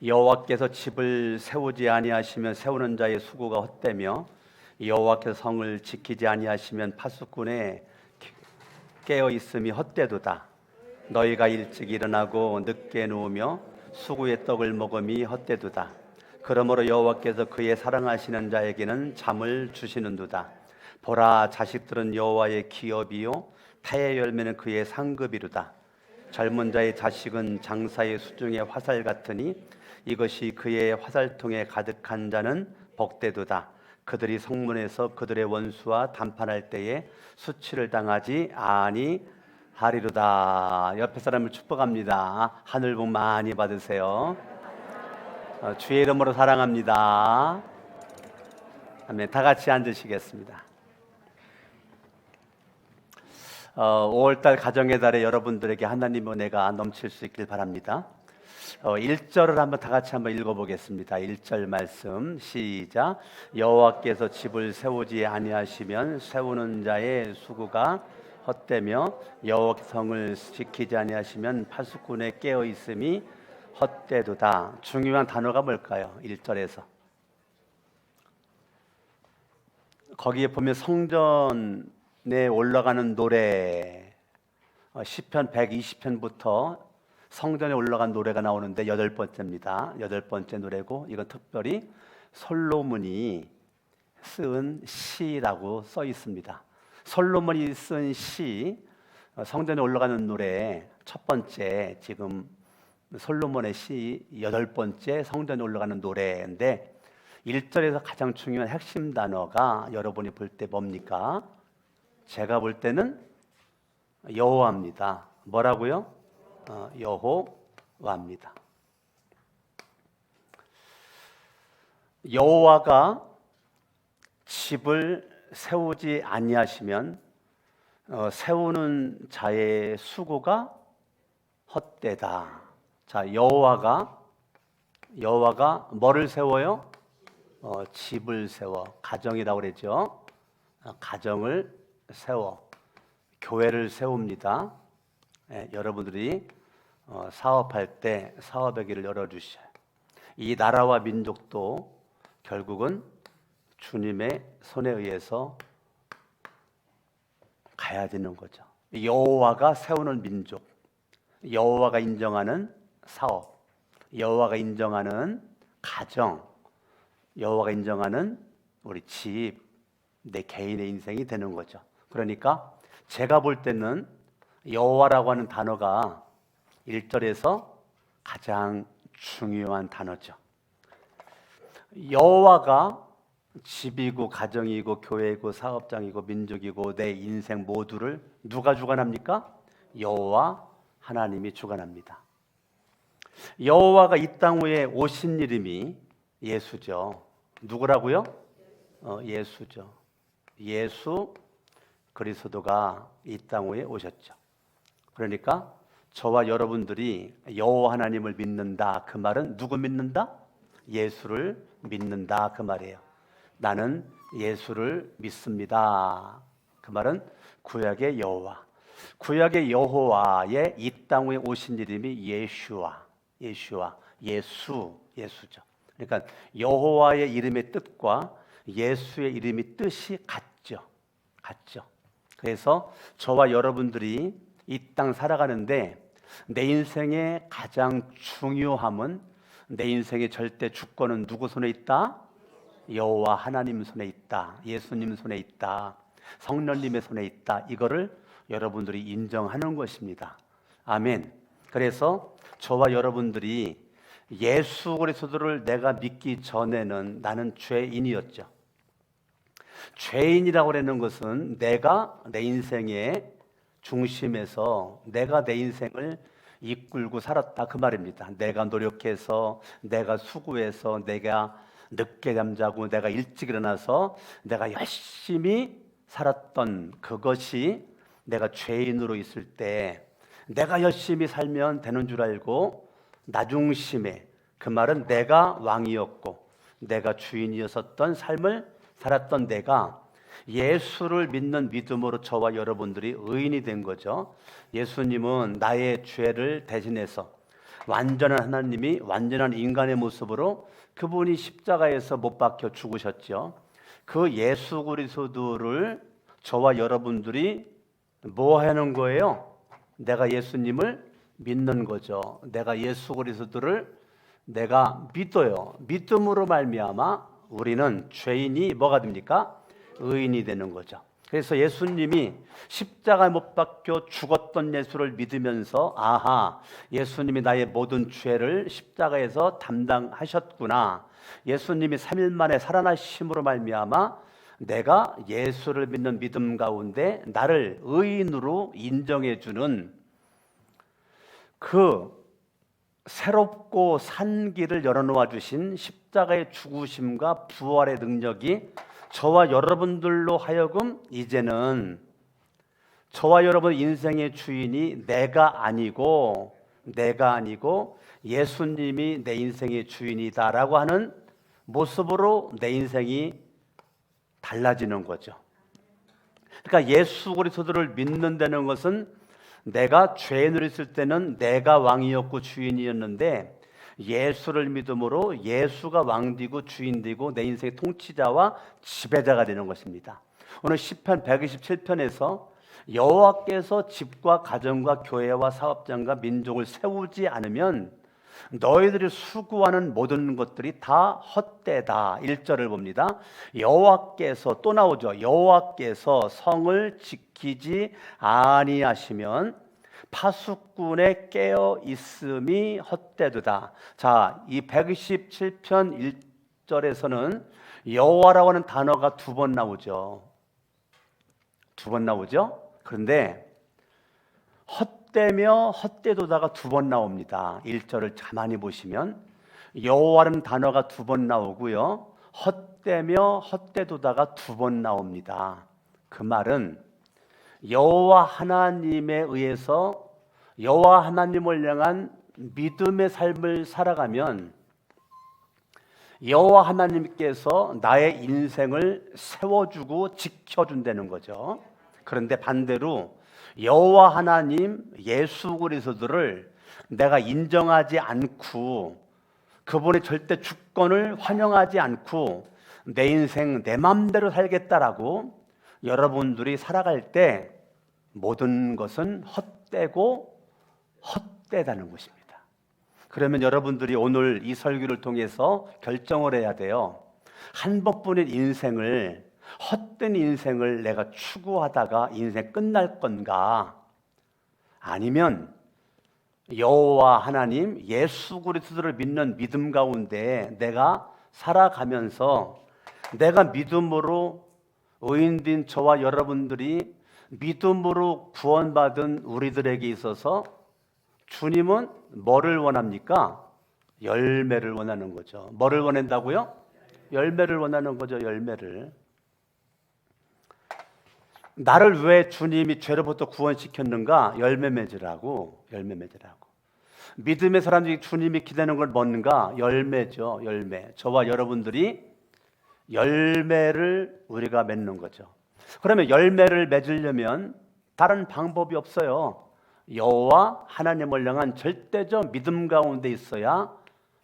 여호와께서 집을 세우지 아니하시면 세우는 자의 수고가 헛되며 여호와께서 성을 지키지 아니하시면 파수꾼의 깨어 있음이 헛되도다. 너희가 일찍 일어나고 늦게 누우며 수구의 떡을 먹음이 헛되도다. 그러므로 여호와께서 그의 사랑하시는 자에게는 잠을 주시는도다. 보라, 자식들은 여호와의 기업이요 태의 열매는 그의 상급이로다. 젊은 자의 자식은 장사의 수중의 화살 같으니 이것이 그의 화살통에 가득한 자는 복되도다. 그들이 성문에서 그들의 원수와 담판할 때에 수치를 당하지 아니하리로다. 옆에 사람을 축복합니다. 하늘 복 많이 받으세요. 주의 이름으로 사랑합니다. 아멘. 다 같이 앉으시겠습니다. 5월달 가정의 달에 여러분들에게 하나님의 은혜가 넘칠 수 있길 바랍니다. 1절을 한번 다 같이 한번 읽어보겠습니다. 1절 말씀 시작. 여호와께서 집을 세우지 아니하시면 세우는 자의 수고가 헛되며 여호와 성을 지키지 아니하시면 파수꾼의 깨어 있음이 헛되도다. 중요한 단어가 뭘까요? 1절에서 거기에 보면 성전에 올라가는 노래, 시편 120편부터 성전에 올라간 노래가 나오는데 8번째입니다. 8번째 노래고, 이건 특별히 솔로몬이 쓴 시라고 써 있습니다. 솔로몬이 쓴 시, 성전에 올라가는 노래 첫 번째, 지금 솔로몬의 시 8번째 성전에 올라가는 노래인데 1절에서 가장 중요한 핵심 단어가 여러분이 볼 때 뭡니까? 제가 볼 때는 여호와입니다. 뭐라고요? 여호와입니다. 여호와가 집을 세우지 아니하시면 세우는 자의 수고가 헛되다. 자, 여호와가 뭐를 세워요? 집을 세워. 가정이라고 그랬죠. 가정을 세워. 교회를 세웁니다. 여러분들이 사업할 때 사업의 길을 열어주셔요. 이 나라와 민족도 결국은 주님의 손에 의해서 가야 되는 거죠. 여호와가 세우는 민족, 여호와가 인정하는 사업, 여호와가 인정하는 가정, 여호와가 인정하는 우리 집, 내 개인의 인생이 되는 거죠. 그러니까 제가 볼 때는 여호와라고 하는 단어가 1절에서 가장 중요한 단어죠. 여호와가 집이고 가정이고 교회이고 사업장이고 민족이고 내 인생 모두를 누가 주관합니까? 여호와 하나님이 주관합니다. 여호와가 이 땅 위에 오신 이름이 예수죠. 누구라고요? 예수죠. 예수 그리스도가 이 땅 위에 오셨죠. 그러니까 저와 여러분들이 여호와 하나님을 믿는다, 그 말은 누구 믿는다? 예수를 믿는다, 그 말이에요. 나는 예수를 믿습니다. 그 말은 구약의 여호와, 구약의 여호와의 이 땅 위에 오신 이름이 예수죠. 그러니까 여호와의 이름의 뜻과 예수의 이름의 뜻이 같죠. 그래서 저와 여러분들이 이 땅 살아가는데 내 인생의 가장 중요함은, 내 인생의 절대 주권은 누구 손에 있다? 여호와 하나님 손에 있다. 예수님 손에 있다. 성령님의 손에 있다. 이거를 여러분들이 인정하는 것입니다. 아멘. 그래서 저와 여러분들이 예수 그리스도를 내가 믿기 전에는 나는 죄인이었죠. 죄인이라고 하는 것은 내가 내 인생의 중심에서 내가 내 인생을 이끌고 살았다, 그 말입니다. 내가 노력해서, 내가 수고해서, 내가 늦게 잠자고 내가 일찍 일어나서 내가 열심히 살았던 그것이 내가 죄인으로 있을 때 내가 열심히 살면 되는 줄 알고 나중심에, 그 말은 내가 왕이었고 내가 주인이었었던 삶을 살았던 내가 예수를 믿는 믿음으로 저와 여러분들이 의인이 된 거죠. 예수님은 나의 죄를 대신해서 완전한 하나님이 완전한 인간의 모습으로 그분이 십자가에서 못 박혀 죽으셨죠. 그 예수 그리스도를 저와 여러분들이 뭐 하는 거예요? 내가 예수님을 믿는 거죠. 내가 예수 그리스도를 내가 믿어요. 믿음으로 말미암아 우리는 죄인이 뭐가 됩니까? 의인이 되는 거죠. 그래서 예수님이 십자가에 못 박혀 죽었던 예수를 믿으면서 아하, 예수님이 나의 모든 죄를 십자가에서 담당하셨구나. 예수님이 3일 만에 살아나심으로 말미암아 내가 예수를 믿는 믿음 가운데 나를 의인으로 인정해 주는 그 새롭고 산 길을 열어놓아 주신 십자가의 죽으심과 부활의 능력이 저와 여러분들로 하여금 이제는 저와 여러분 인생의 주인이 내가 아니고 예수님이 내 인생의 주인이다라고 하는 모습으로 내 인생이 달라지는 거죠. 그러니까 예수 그리스도를 믿는다는 것은 내가 죄인으로 있을 때는 내가 왕이었고 주인이었는데 예수를 믿음으로 예수가 왕되고 주인되고 내 인생의 통치자와 지배자가 되는 것입니다. 오늘 시편 127편에서 여호와께서 집과 가정과 교회와 사업장과 민족을 세우지 않으면 너희들이 수고하는 모든 것들이 다 헛되다. 1절을 봅니다. 여호와께서 또 나오죠. 여호와께서 성을 지키지 아니하시면 파수꾼에 깨어 있음이 헛되도다. 자, 이 127편 1절에서는 여호와라고 하는 단어가 두 번 나오죠. 그런데 헛되며 헛되도다가 두 번 나옵니다. 1절을 가만히 보시면 여호와라는 단어가 두 번 나오고요. 헛되며 헛되도다가 두 번 나옵니다. 그 말은 여호와 하나님에 의해서 여호와 하나님을 향한 믿음의 삶을 살아가면 여호와 하나님께서 나의 인생을 세워주고 지켜준다는 거죠. 그런데 반대로 여호와 하나님 예수 그리스도를 내가 인정하지 않고 그분의 절대 주권을 환영하지 않고 내 인생 내 맘대로 살겠다라고 여러분들이 살아갈 때 모든 것은 헛되고 헛되다는 것입니다. 그러면 여러분들이 오늘 이 설교를 통해서 결정을 해야 돼요. 한 번뿐인 인생을 헛된 인생을 내가 추구하다가 인생 끝날 건가? 아니면 여호와 하나님 예수 그리스도를 믿는 믿음 가운데 내가 살아가면서 내가 믿음으로 의인된 저와 여러분들이 믿음으로 구원받은 우리들에게 있어서 주님은 뭐를 원합니까? 열매를 원하는 거죠. 뭐를 원한다고요? 열매를 원하는 거죠. 열매를. 나를 왜 주님이 죄로부터 구원시켰는가? 열매 맺으라고. 믿음의 사람들이 주님이 기대는 걸 뭔가? 열매죠. 열매. 저와 여러분들이 열매를 우리가 맺는 거죠. 그러면 열매를 맺으려면 다른 방법이 없어요. 여호와 하나님을 향한 절대적 믿음 가운데 있어야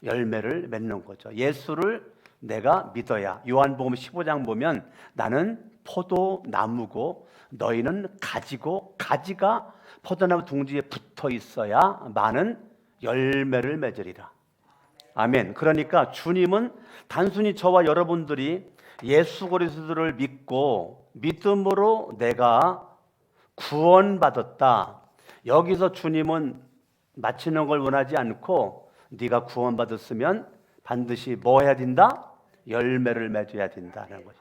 열매를 맺는 거죠. 예수를 내가 믿어야. 요한복음 15장 보면 나는 포도나무고 너희는 가지고 가지가 포도나무 둥지에 붙어 있어야 많은 열매를 맺으리라. 아멘. 그러니까 주님은 단순히 저와 여러분들이 예수 그리스도를 믿고 믿음으로 내가 구원받았다. 여기서 주님은 마치는 걸 원하지 않고 네가 구원받았으면 반드시 뭐 해야 된다? 열매를 맺어야 된다는 거죠.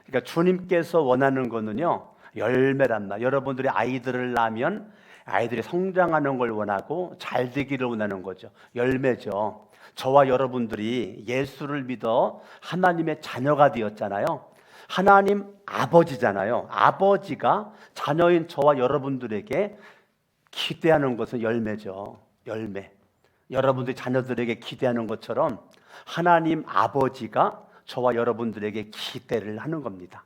그러니까 주님께서 원하는 거는요, 열매란 말. 여러분들이 아이들을 낳으면 아이들이 성장하는 걸 원하고 잘 되기를 원하는 거죠. 열매죠. 저와 여러분들이 예수를 믿어 하나님의 자녀가 되었잖아요. 하나님 아버지잖아요. 아버지가 자녀인 저와 여러분들에게 기대하는 것은 열매죠. 열매. 여러분들이 자녀들에게 기대하는 것처럼 하나님 아버지가 저와 여러분들에게 기대를 하는 겁니다.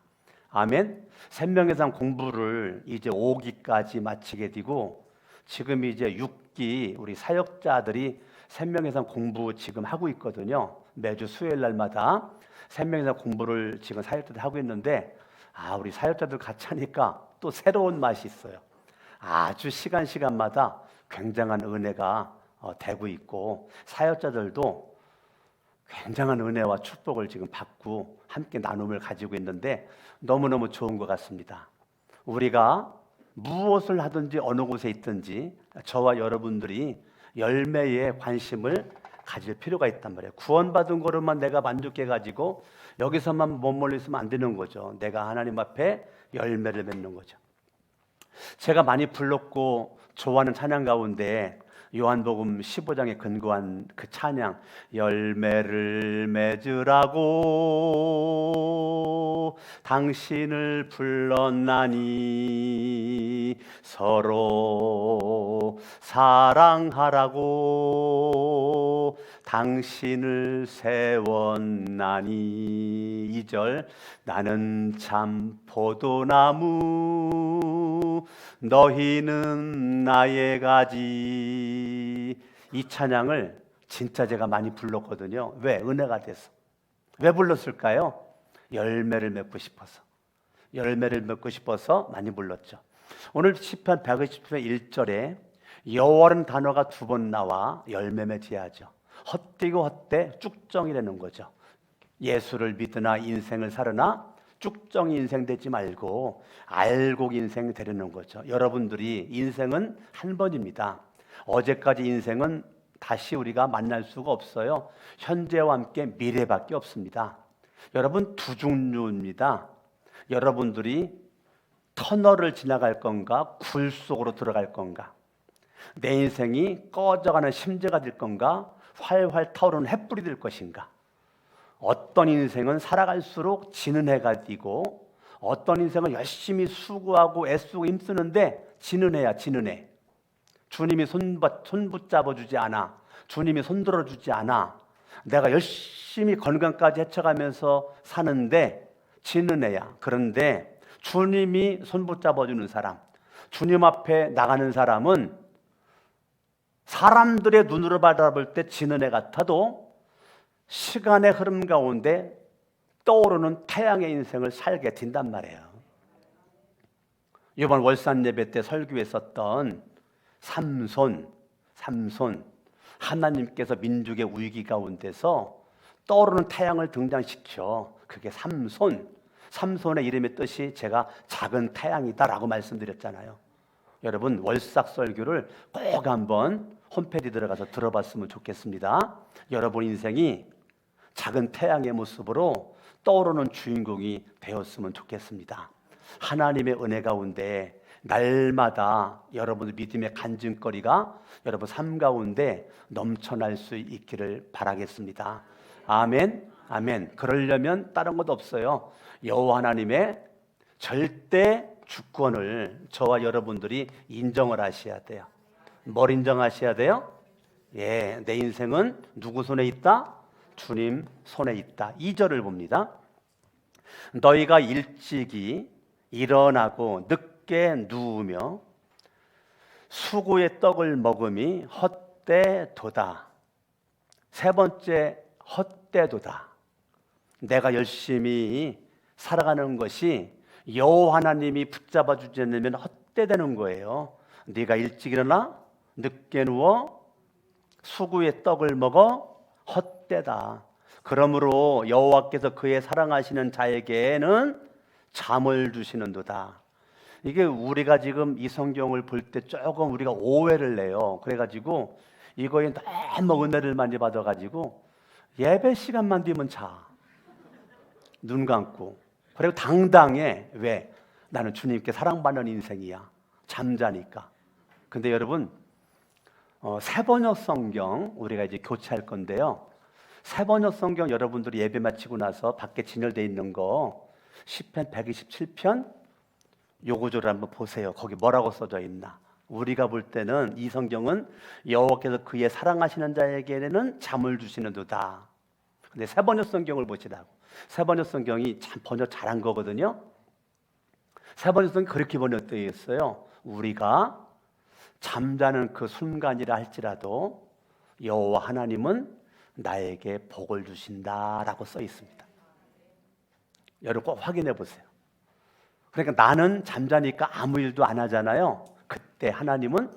아멘. 생명의 상 공부를 이제 5기까지 마치게 되고 지금 이제 6기 우리 사역자들이 3명 이상 공부 지금 하고 있거든요. 매주 수요일 날마다 3명 이상 공부를 지금 사역자들 하고 있는데 우리 사역자들 같이 하니까 또 새로운 맛이 있어요. 아주 시간마다 굉장한 은혜가 되고 있고 사역자들도 굉장한 은혜와 축복을 지금 받고 함께 나눔을 가지고 있는데 너무너무 좋은 것 같습니다. 우리가 무엇을 하든지 어느 곳에 있든지 저와 여러분들이 열매에 관심을 가질 필요가 있단 말이에요. 구원받은 거로만 내가 만족해가지고 여기서만 머물러 있으면 안 되는 거죠. 내가 하나님 앞에 열매를 맺는 거죠. 제가 많이 불렀고 좋아하는 찬양 가운데 요한복음 15장에 근거한 그 찬양, 열매를 맺으라고 당신을 불렀나니 서로 사랑하라고 당신을 세웠나니. 2절, 나는 참 포도나무 너희는 나의 가지. 이 찬양을 진짜 제가 많이 불렀거든요. 왜? 은혜가 돼서. 왜 불렀을까요? 열매를 맺고 싶어서. 열매를 맺고 싶어서 많이 불렀죠. 오늘 시편 120편 1절에 여호와라는 단어가 2번 나와 열매 맺어야죠. 헛되고 헛되 쭉정이라는 거죠. 예수를 믿으나 인생을 살으나 쭉정 인생 되지 말고 알곡 인생 되려는 거죠. 여러분들이 인생은 한 번입니다. 어제까지 인생은 다시 우리가 만날 수가 없어요. 현재와 함께 미래밖에 없습니다. 여러분 두 종류입니다. 여러분들이 터널을 지나갈 건가 굴 속으로 들어갈 건가, 내 인생이 꺼져가는 심재가 될 건가 활활 타오르는 햇불이 될 것인가. 어떤 인생은 살아갈수록 지는 해가 되고 어떤 인생은 열심히 수고하고 애쓰고 힘쓰는데 지는 해야 지는 해. 주님이 손 붙잡아 주지 않아. 주님이 손들어 주지 않아. 내가 열심히 건강까지 헤쳐가면서 사는데 지는 해야. 그런데 주님이 손 붙잡아 주는 사람, 주님 앞에 나가는 사람은 사람들의 눈으로 바라볼 때 지는 해 같아도 시간의 흐름 가운데 떠오르는 태양의 인생을 살게 된단 말이에요. 이번 월산 예배 때 설교했었던 삼손, 하나님께서 민족의 위기 가운데서 떠오르는 태양을 등장시켜. 그게 삼손의 이름의 뜻이 제가 작은 태양이다라고 말씀드렸잖아요. 여러분 월삭 설교를 꼭 한번 홈페이지 들어가서 들어봤으면 좋겠습니다. 여러분 인생이 작은 태양의 모습으로 떠오르는 주인공이 되었으면 좋겠습니다. 하나님의 은혜 가운데 날마다 여러분의 믿음의 간증거리가 여러분 삶 가운데 넘쳐날 수 있기를 바라겠습니다. 아멘, 아멘. 그러려면 다른 것 없어요. 여호와 하나님의 절대 주권을 저와 여러분들이 인정을 하셔야 돼요. 뭘 인정하셔야 돼요? 내 인생은 누구 손에 있다? 주님 손에 있다. 2절을 봅니다. 너희가 일찍이 일어나고 늦게 누우며 수고의 떡을 먹음이 헛되도다. 세 번째, 헛되도다. 내가 열심히 살아가는 것이 여호와 하나님이 붙잡아 주지 않으면 헛되다는 거예요. 네가 일찍 일어나 늦게 누워 수고의 떡을 먹어 헛되다. 그러므로 여호와께서 그의 사랑하시는 자에게는 잠을 주시는도다. 이게 우리가 지금 이 성경을 볼 때 조금 우리가 오해를 내요. 그래가지고 이거에 너무 은혜를 많이 받아가지고 예배 시간만 되면 자. 눈 감고. 그리고 당당해. 왜? 나는 주님께 사랑받는 인생이야. 잠자니까. 근데 여러분 새번역 성경 우리가 이제 교체할 건데요. 새번역 성경 여러분들이 예배 마치고 나서 밖에 진열되어 있는 거 시편 127편 요 구절을 한번 보세요. 거기 뭐라고 써져 있나. 우리가 볼 때는 이 성경은 여호와께서 그의 사랑하시는 자에게는 잠을 주시는도다. 근데 새번역 성경을 보시라고. 새번역 성경이 참 번역 잘한 거거든요. 새번역 성경이 그렇게 번역되어 있어요. 우리가 잠자는 그 순간이라 할지라도 여호와 하나님은 나에게 복을 주신다라고 써 있습니다. 여러분 꼭 확인해 보세요. 그러니까 나는 잠자니까 아무 일도 안 하잖아요. 그때 하나님은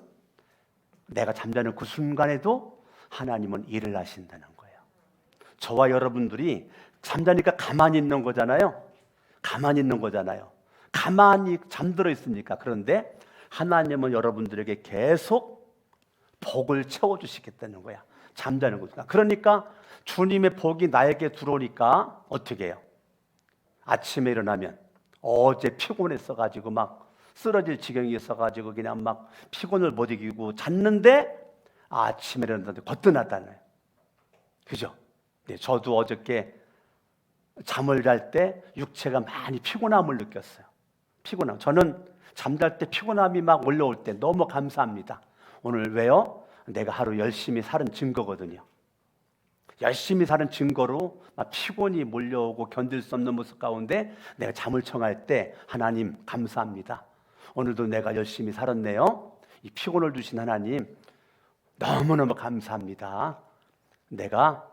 내가 잠자는 그 순간에도 하나님은 일을 하신다는 거예요. 저와 여러분들이 잠자니까 가만히 있는 거잖아요. 가만히 있는 거잖아요. 가만히 잠들어 있으니까. 그런데 하나님은 여러분들에게 계속 복을 채워주시겠다는 거야. 잠자는 거죠. 그러니까 주님의 복이 나에게 들어오니까 어떻게 해요? 아침에 일어나면 어제 피곤했어가지고 막 쓰러질 지경이 있어가지고 그냥 막 피곤을 못 이기고 잤는데 아침에 일어났는데 거뜬하다는, 그죠? 네, 저도 어저께 잠을 잘 때 육체가 많이 피곤함을 느꼈어요. 피곤함. 저는 잠잘 때 피곤함이 막 올라올 때 너무 감사합니다. 오늘 왜요? 내가 하루 열심히 살은 증거거든요. 열심히 사는 증거로 막 피곤이 몰려오고 견딜 수 없는 모습 가운데 내가 잠을 청할 때 하나님 감사합니다. 오늘도 내가 열심히 살았네요. 이 피곤을 주신 하나님 너무너무 감사합니다. 내가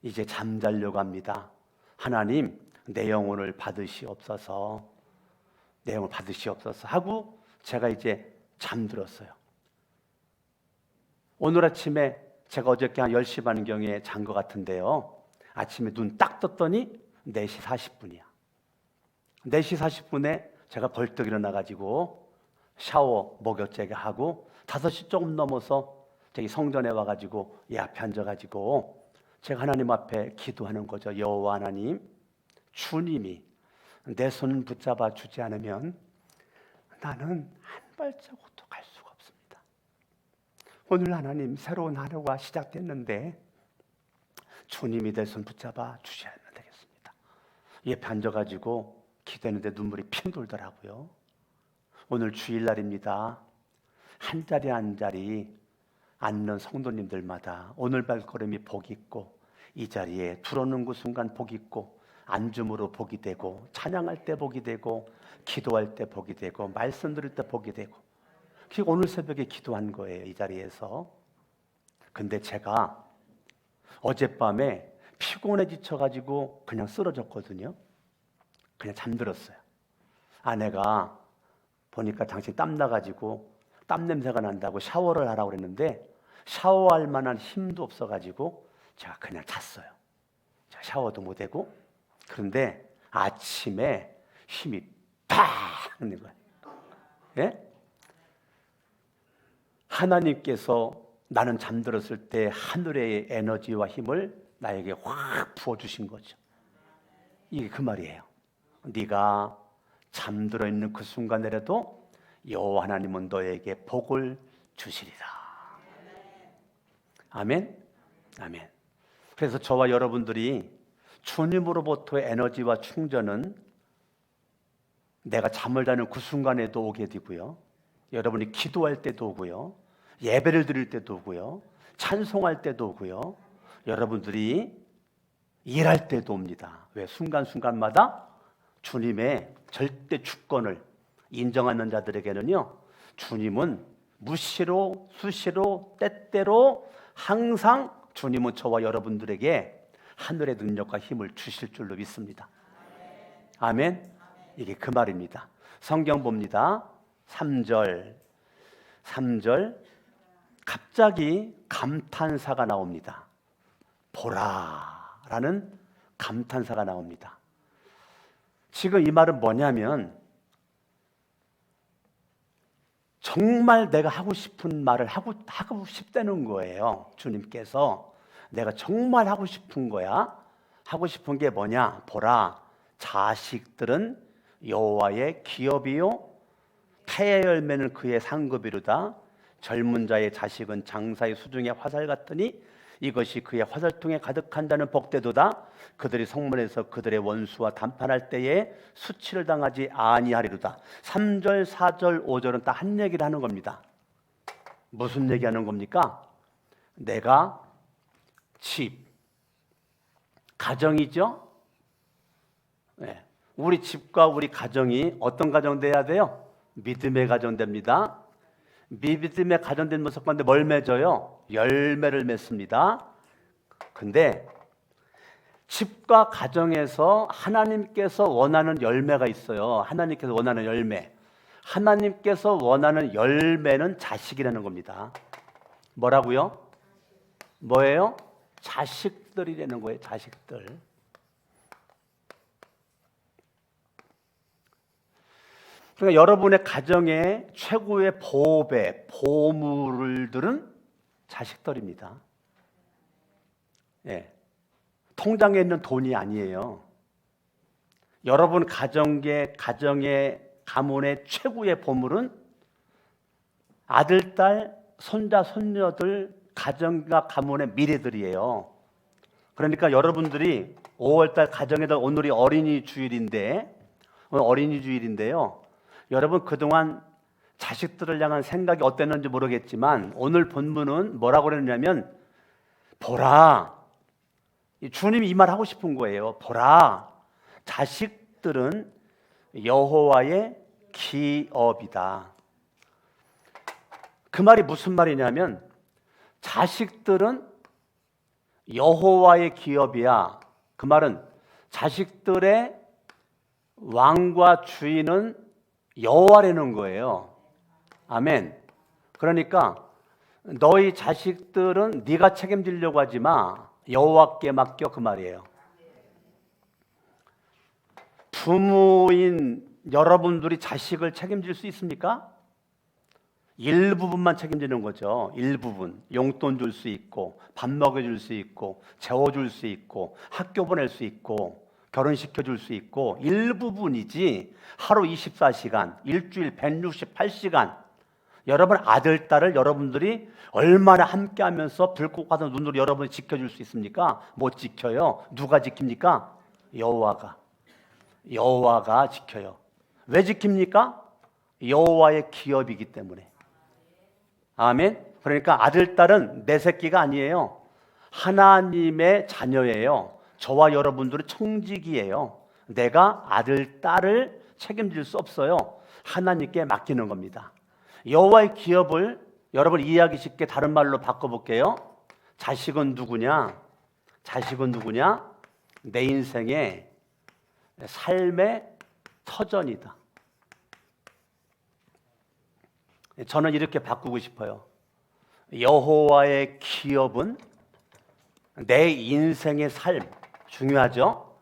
이제 잠자려고 합니다. 하나님 내 영혼을 받으시옵소서. 내 영혼을 받으시옵소서 하고 제가 이제 잠들었어요. 오늘 아침에 제가 어저께 한 10시 반경에 잔 것 같은데요. 아침에 눈 딱 떴더니 4시 40분이야. 4시 40분에 제가 벌떡 일어나가지고 샤워 목욕제게 하고 5시 조금 넘어서 저기 성전에 와가지고 이 앞에 앉아가지고 제가 하나님 앞에 기도하는 거죠. 여호와 하나님, 주님이 내 손 붙잡아 주지 않으면 나는 한 발자국도 갈 수가 없습니다. 오늘 하나님 새로운 하루가 시작됐는데 주님이 내 손 붙잡아 주셔야 되겠습니다. 옆에 앉아가지고 기도했는데 눈물이 핑 돌더라고요. 오늘 주일날입니다. 한 자리 한 자리 앉는 성도님들마다 오늘 발걸음이 복이 있고 이 자리에 들어오는 그 순간 복이 있고 안줌으로 복이 되고 찬양할 때 복이 되고 기도할 때 복이 되고 말씀 들을 때 복이 되고 그리고 오늘 새벽에 기도한 거예요. 이 자리에서. 근데 제가 어젯밤에 피곤해 지쳐가지고 그냥 쓰러졌거든요. 그냥 잠들었어요. 아내가 보니까 당신 땀 나가지고 땀 냄새가 난다고 샤워를 하라고 그랬는데 샤워할 만한 힘도 없어가지고 제가 그냥 잤어요. 제가 샤워도 못하고. 그런데 아침에 힘이 팍 있는 거예요. 예? 하나님께서 나는 잠들었을 때 하늘의 에너지와 힘을 나에게 확 부어주신 거죠. 이게 그 말이에요. 네가 잠들어 있는 그 순간에라도 여호와 하나님은 너에게 복을 주시리라. 아멘? 아멘. 그래서 저와 여러분들이 주님으로부터의 에너지와 충전은 내가 잠을 자는 그 순간에도 오게 되고요. 여러분이 기도할 때도 오고요. 예배를 드릴 때도 오고요. 찬송할 때도 오고요. 여러분들이 일할 때도 옵니다. 왜? 순간순간마다 주님의 절대 주권을 인정하는 자들에게는요, 주님은 무시로 수시로 때때로 항상 주님은 저와 여러분들에게 하늘의 능력과 힘을 주실 줄로 믿습니다. 아멘. 이게 그 말입니다. 성경 봅니다. 3절 갑자기 감탄사가 나옵니다. 보라라는 감탄사가 나옵니다. 지금 이 말은 뭐냐면 정말 내가 하고 싶은 말을 하고 싶다는 거예요. 주님께서 내가 정말 하고 싶은 거야. 하고 싶은 게 뭐냐? 보라, 자식들은 여호와의 기업이요 태의 열매는 그의 상급이로다. 젊은 자의 자식은 장사의 수중의 화살 같으니 이것이 그의 화살통에 가득한다는 복되도다. 그들이 성문에서 그들의 원수와 담판할 때에 수치를 당하지 아니하리로다. 3절, 4절, 5절은 딱 한 얘기를 하는 겁니다. 무슨 얘기하는 겁니까? 내가 집, 가정이죠? 네. 우리 집과 우리 가정이 어떤 가정 돼야 돼요? 믿음의 가정 됩니다. 믿음에 가정된 모습 가운데 뭘 맺어요? 열매를 맺습니다. 근데 집과 가정에서 하나님께서 원하는 열매가 있어요. 하나님께서 원하는 열매. 하나님께서 원하는 열매는 자식이라는 겁니다. 뭐라고요? 뭐예요? 자식들이라는 거예요. 자식들. 그러니까 여러분의 가정의 최고의 보배, 보물들은 자식들입니다. 예. 통장에 있는 돈이 아니에요. 여러분 가정의 가문의 최고의 보물은 아들, 딸, 손자, 손녀들 가정과 가문의 미래들이에요. 그러니까 여러분들이 5월달 가정에다 오늘이 오늘 어린이 주일인데요. 여러분 그동안 자식들을 향한 생각이 어땠는지 모르겠지만 오늘 본문은 뭐라고 그랬냐면 보라, 주님이 이 말 하고 싶은 거예요. 보라, 자식들은 여호와의 기업이다. 그 말이 무슨 말이냐면 자식들은 여호와의 기업이야. 그 말은 자식들의 왕과 주인은 여호와라는 거예요. 아멘. 그러니까 너희 자식들은 네가 책임지려고 하지 마. 여호와께 맡겨, 그 말이에요. 부모인 여러분들이 자식을 책임질 수 있습니까? 일부분만 책임지는 거죠. 일부분. 용돈 줄 수 있고, 밥 먹여줄 수 있고, 재워줄 수 있고, 학교 보낼 수 있고, 결혼시켜줄 수 있고, 일부분이지 하루 24시간, 일주일 168시간 여러분 아들, 딸을 여러분들이 얼마나 함께하면서 불꽃 같은 눈으로 여러분이 지켜줄 수 있습니까? 못 지켜요. 누가 지킵니까? 여호와가 지켜요. 왜 지킵니까? 여호와의 기업이기 때문에. 아멘. 그러니까 아들, 딸은 내 새끼가 아니에요. 하나님의 자녀예요. 저와 여러분들은 청지기예요. 내가 아들, 딸을 책임질 수 없어요. 하나님께 맡기는 겁니다. 여호와의 기업을 여러분 이해하기 쉽게 다른 말로 바꿔볼게요. 자식은 누구냐? 자식은 누구냐? 내 인생의 삶의 터전이다. 저는 이렇게 바꾸고 싶어요. 여호와의 기업은 내 인생의 삶, 중요하죠?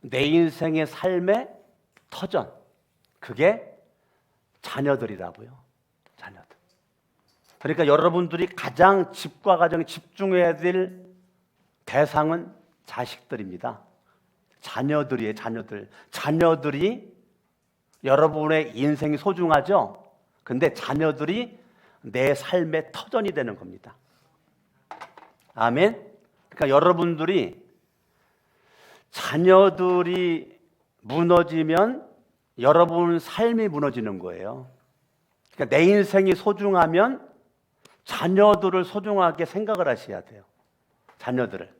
내 인생의 삶의 터전, 그게 자녀들이라고요. 자녀들. 그러니까 여러분들이 가장 집과 가정에 집중해야 될 대상은 자식들입니다. 자녀들이에요. 자녀들이 여러분의 인생이 소중하죠? 근데 자녀들이 내 삶의 터전이 되는 겁니다. 아멘. 그러니까 여러분들이 자녀들이 무너지면 여러분 삶이 무너지는 거예요. 그러니까 내 인생이 소중하면 자녀들을 소중하게 생각을 하셔야 돼요. 자녀들을.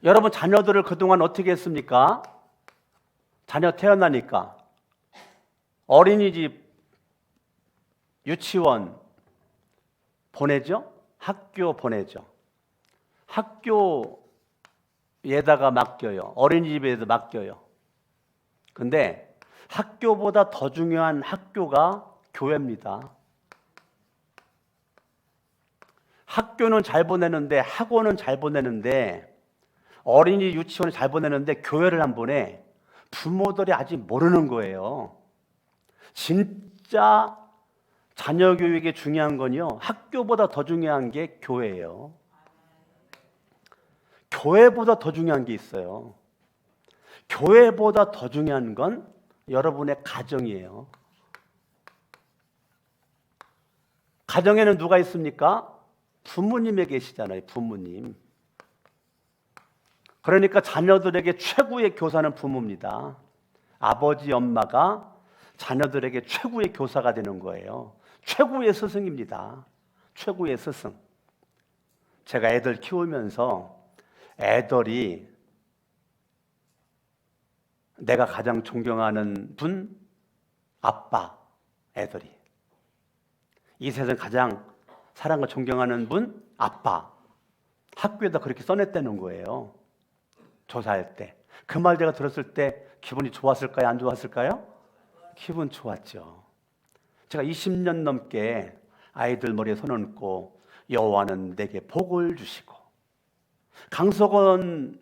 여러분 자녀들을 그동안 어떻게 했습니까? 자녀 태어나니까 어린이집, 유치원 보내죠? 학교 보내죠. 학교에다가 맡겨요. 어린이집에도 맡겨요. 근데 학교보다 더 중요한 학교가 교회입니다. 학교는 잘 보내는데, 학원은 잘 보내는데, 어린이 유치원을 잘 보내는데 교회를 안 보내. 부모들이 아직 모르는 거예요. 진짜 자녀 교육이 중요한 건요, 학교보다 더 중요한 게 교회예요. 교회보다 더 중요한 게 있어요. 교회보다 더 중요한 건 여러분의 가정이에요. 가정에는 누가 있습니까? 부모님에 계시잖아요. 부모님. 그러니까 자녀들에게 최고의 교사는 부모입니다. 아버지, 엄마가 자녀들에게 최고의 교사가 되는 거예요. 최고의 스승입니다. 최고의 스승. 제가 애들 키우면서 애들이 내가 가장 존경하는 분, 아빠, 애들이. 이 세상 가장 사랑과 존경하는 분 아빠. 학교에다 그렇게 써냈다는 거예요. 조사할 때. 그 말 제가 들었을 때 기분이 좋았을까요? 안 좋았을까요? 기분 좋았죠. 제가 20년 넘게 아이들 머리에 손 얹고 여호와는 내게 복을 주시고, 강석원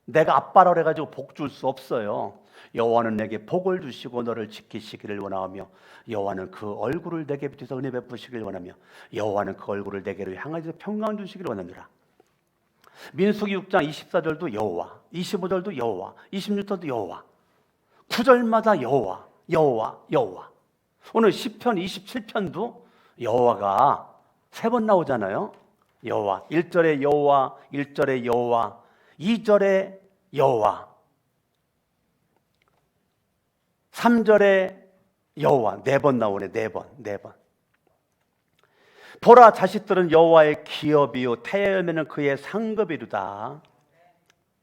내가 아빠라 그래가지고 복 줄 수 없어요. 여호와는 내게 복을 주시고 너를 지키시기를 원하며, 여호와는 그 얼굴을 내게 비춰서 은혜 베푸시기를 원하며, 여호와는 그 얼굴을 내게로 향하여서 평강 주시기를 원하노라. 민수기 6장 24절도 여호와, 25절도 여호와, 26절도 여호와, 9절마다 여호와, 여호와, 여호와. 오늘 시편 27편도 여호와가 3번 나오잖아요. 여호와, 1절에 여호와, 1절에 여호와, 2절에 여호와, 3절에 여호와. 4번 나오네. 4번. 보라, 자식들은 여호와의 기업이요 태의 열매는 그의 상급이로다.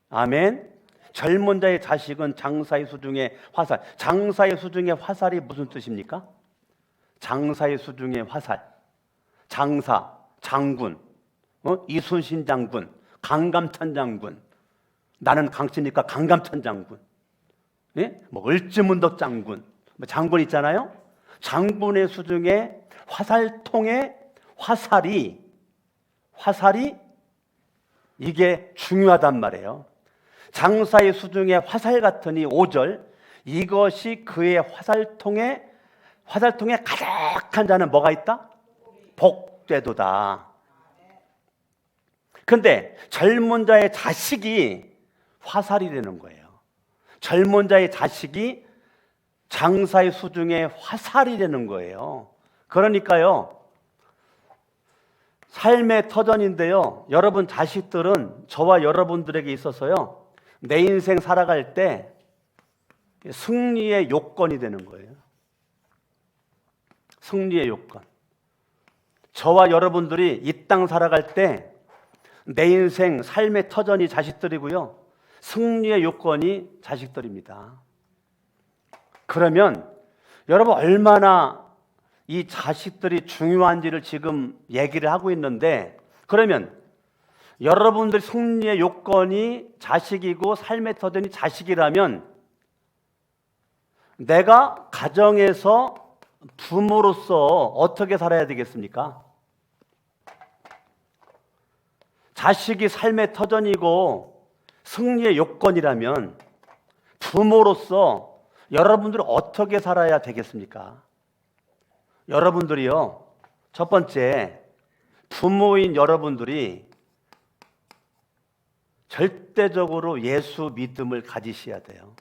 아멘. 젊은 자의 자식은 장사의 수중의 화살. 장사의 수중의 화살이 무슨 뜻입니까? 장사의 수중의 화살. 장사, 장군, 이순신 장군, 강감찬 장군. 나는 강치니까 강감찬 장군. 예? 뭐 을지문덕 장군. 뭐 장군 있잖아요. 장군의 수중에 화살통에 화살이 이게 중요하단 말이에요. 장사의 수중에 화살 같으니 5절, 이것이 그의 화살통에 가득한 자는 뭐가 있다? 복되도다. 그런데 젊은 자의 자식이 화살이 되는 거예요. 젊은 자의 자식이 장사의 수중에 화살이 되는 거예요. 그러니까요, 삶의 터전인데요, 여러분 자식들은 저와 여러분들에게 있어서요, 내 인생 살아갈 때 승리의 요건이 되는 거예요. 승리의 요건. 저와 여러분들이 이 땅 살아갈 때 내 인생 삶의 터전이 자식들이고요, 승리의 요건이 자식들입니다. 그러면 여러분 얼마나 이 자식들이 중요한지를 지금 얘기를 하고 있는데, 그러면 여러분들 승리의 요건이 자식이고 삶의 터전이 자식이라면 내가 가정에서 부모로서 어떻게 살아야 되겠습니까? 자식이 삶의 터전이고 승리의 요건이라면 부모로서 여러분들은 어떻게 살아야 되겠습니까? 여러분들이요, 첫 번째, 부모인 여러분들이 절대적으로 예수 믿음을 가지셔야 돼요.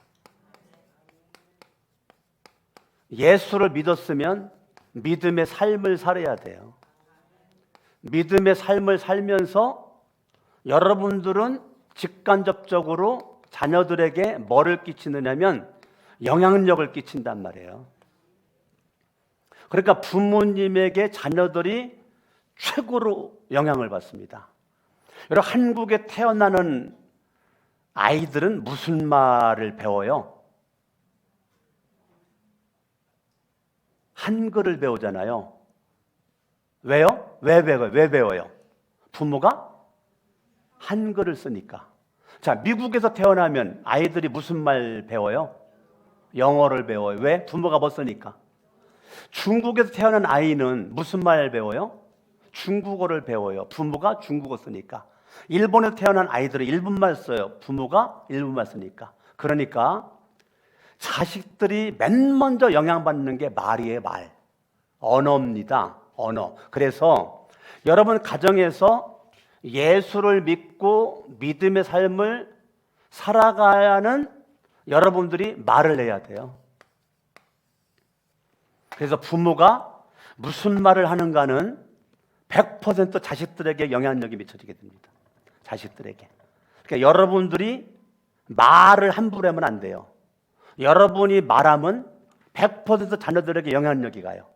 예수를 믿었으면 믿음의 삶을 살아야 돼요. 믿음의 삶을 살면서 여러분들은 직간접적으로 자녀들에게 뭐를 끼치느냐면 영향력을 끼친단 말이에요. 그러니까 부모님에게 자녀들이 최고로 영향을 받습니다. 여러분, 한국에 태어나는 아이들은 무슨 말을 배워요? 한글을 배우잖아요. 왜요? 왜 배워요? 부모가 한글을 쓰니까. 자, 미국에서 태어나면 아이들이 무슨 말 배워요? 영어를 배워요. 왜? 부모가 뭐 쓰니까. 중국에서 태어난 아이는 무슨 말 배워요? 중국어를 배워요. 부모가 중국어 쓰니까. 일본에서 태어난 아이들은 일본말 써요. 부모가 일본말 쓰니까. 그러니까 자식들이 맨 먼저 영향받는 게 말이에요. 말. 언어입니다. 언어. 그래서 여러분 가정에서 예수를 믿고 믿음의 삶을 살아가야 하는 여러분들이 말을 해야 돼요. 그래서 부모가 무슨 말을 하는가는 100% 자식들에게 영향력이 미쳐지게 됩니다. 자식들에게. 그러니까 여러분들이 말을 함부로 하면 안 돼요. 여러분이 말하면 100% 자녀들에게 영향력이 가요.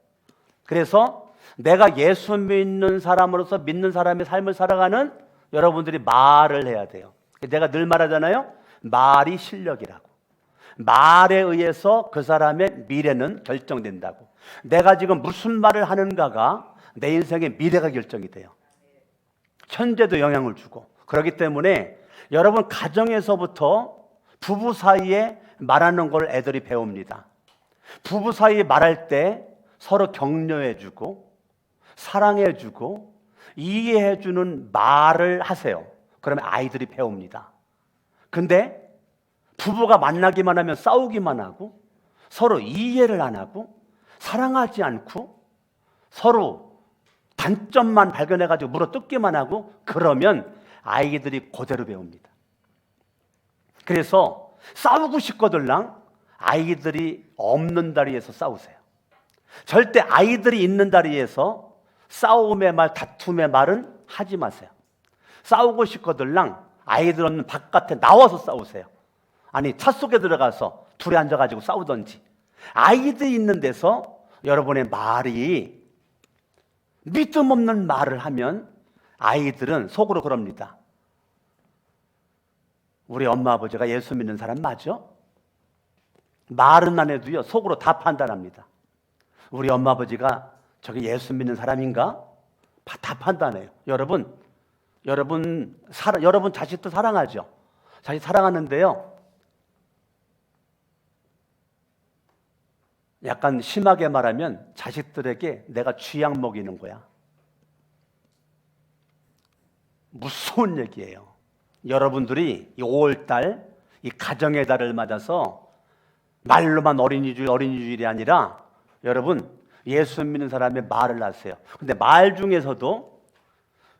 그래서 내가 예수 믿는 사람으로서 믿는 사람의 삶을 살아가는 여러분들이 말을 해야 돼요. 내가 늘 말하잖아요. 말이 실력이라고. 말에 의해서 그 사람의 미래는 결정된다고. 내가 지금 무슨 말을 하는가가 내 인생의 미래가 결정이 돼요. 현재도 영향을 주고. 그렇기 때문에 여러분 가정에서부터 부부 사이에 말하는 걸 애들이 배웁니다. 부부 사이에 말할 때 서로 격려해주고 사랑해주고 이해해주는 말을 하세요. 그러면 아이들이 배웁니다. 근데 부부가 만나기만 하면 싸우기만 하고 서로 이해를 안 하고 사랑하지 않고 서로 단점만 발견해가지고 물어뜯기만 하고 그러면 아이들이 그대로 배웁니다. 그래서 싸우고 싶거들랑 아이들이 없는 자리에서 싸우세요. 절대 아이들이 있는 자리에서 싸움의 말, 다툼의 말은 하지 마세요. 싸우고 싶거들랑 아이들 없는 바깥에 나와서 싸우세요. 아니 차 속에 들어가서 둘이 앉아가지고 싸우던지. 아이들이 있는 데서 여러분의 말이 믿음 없는 말을 하면 아이들은 속으로 그럽니다. 우리 엄마 아버지가 예수 믿는 사람 맞아? 말은 안 해도요 속으로 다 판단합니다. 우리 엄마 아버지가 저게 예수 믿는 사람인가? 다 판단해요. 여러분 자식도 사랑하죠? 자식 사랑하는데요 약간 심하게 말하면 자식들에게 내가 쥐약 먹이는 거야. 무서운 얘기예요. 여러분들이 이 5월달 이 가정의 달을 맞아서 말로만 어린이주일이 아니라 여러분 예수 믿는 사람의 말을 하세요. 근데 말 중에서도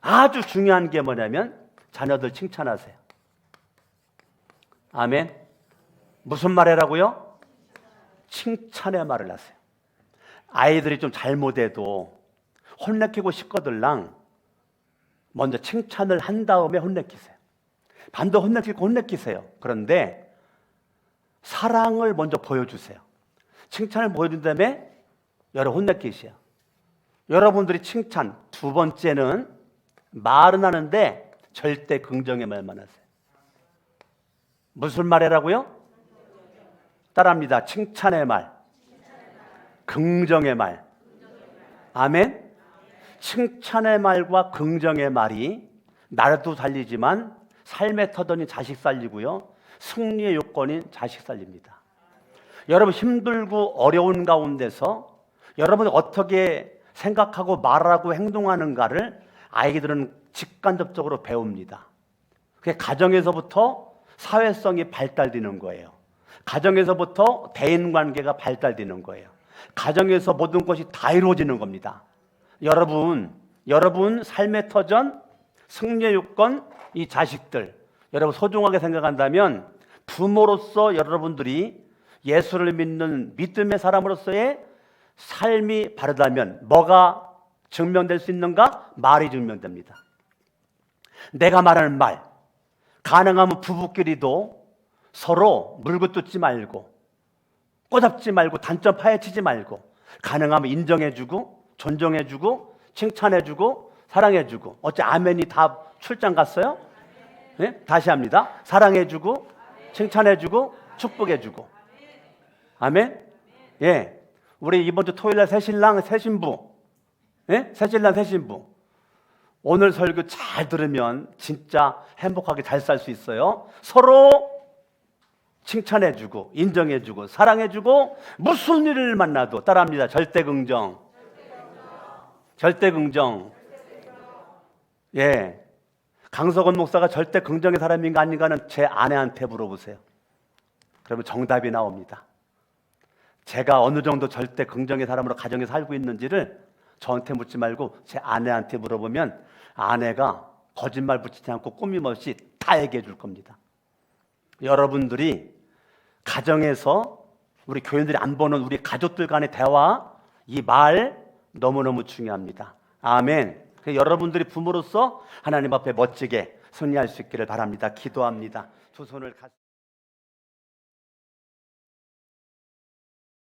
아주 중요한 게 뭐냐면 자녀들 칭찬하세요. 아멘. 무슨 말 해라고요? 칭찬의 말을 하세요. 아이들이 좀 잘못해도 혼내키고 싶거들랑 먼저 칭찬을 한 다음에 혼내키세요. 반도 혼내키고 혼내키세요. 그런데 사랑을 먼저 보여주세요. 칭찬을 보여준 다음에 여러분 혼내키세요. 여러분들이 칭찬 두 번째는 말은 하는데 절대 긍정의 말만 하세요. 무슨 말 해라고요? 따라합니다. 칭찬의 말, 긍정의 말. 아멘. 칭찬의 말과 긍정의 말이 나라도 살리지만 삶의 터전이 자식 살리고요 승리의 요건인 자식 살립니다. 여러분 힘들고 어려운 가운데서 여러분이 어떻게 생각하고 말하고 행동하는가를 아이들은 직간접적으로 배웁니다. 그게 가정에서부터 사회성이 발달되는 거예요. 가정에서부터 대인관계가 발달되는 거예요. 가정에서 모든 것이 다 이루어지는 겁니다. 여러분 삶의 터전, 승리의 요건, 이 자식들 여러분 소중하게 생각한다면 부모로서 여러분들이 예수를 믿는 믿음의 사람으로서의 삶이 바르다면 뭐가 증명될 수 있는가? 말이 증명됩니다. 내가 말하는 말, 가능하면 부부끼리도 서로 물고 뜯지 말고 꼬잡지 말고 단점 파헤치지 말고 가능하면 인정해주고 존중해주고 칭찬해주고 사랑해주고. 어째 아멘이 다 출장 갔어요? 네? 다시 합니다. 사랑해주고 칭찬해주고 축복해주고. 아멘. 예, 우리 이번 주 토요일날 새신랑 새신부, 예? 새신랑 새신부 오늘 설교 잘 들으면 진짜 행복하게 잘 살 수 있어요. 서로 칭찬해주고 인정해주고 사랑해주고 무슨 일을 만나도 따라합니다. 절대 긍정. 절대 긍정. 예, 강석원 목사가 절대 긍정의 사람인가 아닌가는 제 아내한테 물어보세요. 그러면 정답이 나옵니다. 제가 어느 정도 절대 긍정의 사람으로 가정에 살고 있는지를 저한테 묻지 말고 제 아내한테 물어보면 아내가 거짓말 붙이지 않고 꾸밈없이 다 얘기해 줄 겁니다. 여러분들이 가정에서 우리 교인들이 안 보는 우리 가족들 간의 대화, 이 말 너무너무 중요합니다. 아멘. 여러분들이 부모로서 하나님 앞에 멋지게 승리할 수 있기를 바랍니다. 기도합니다. 두 손을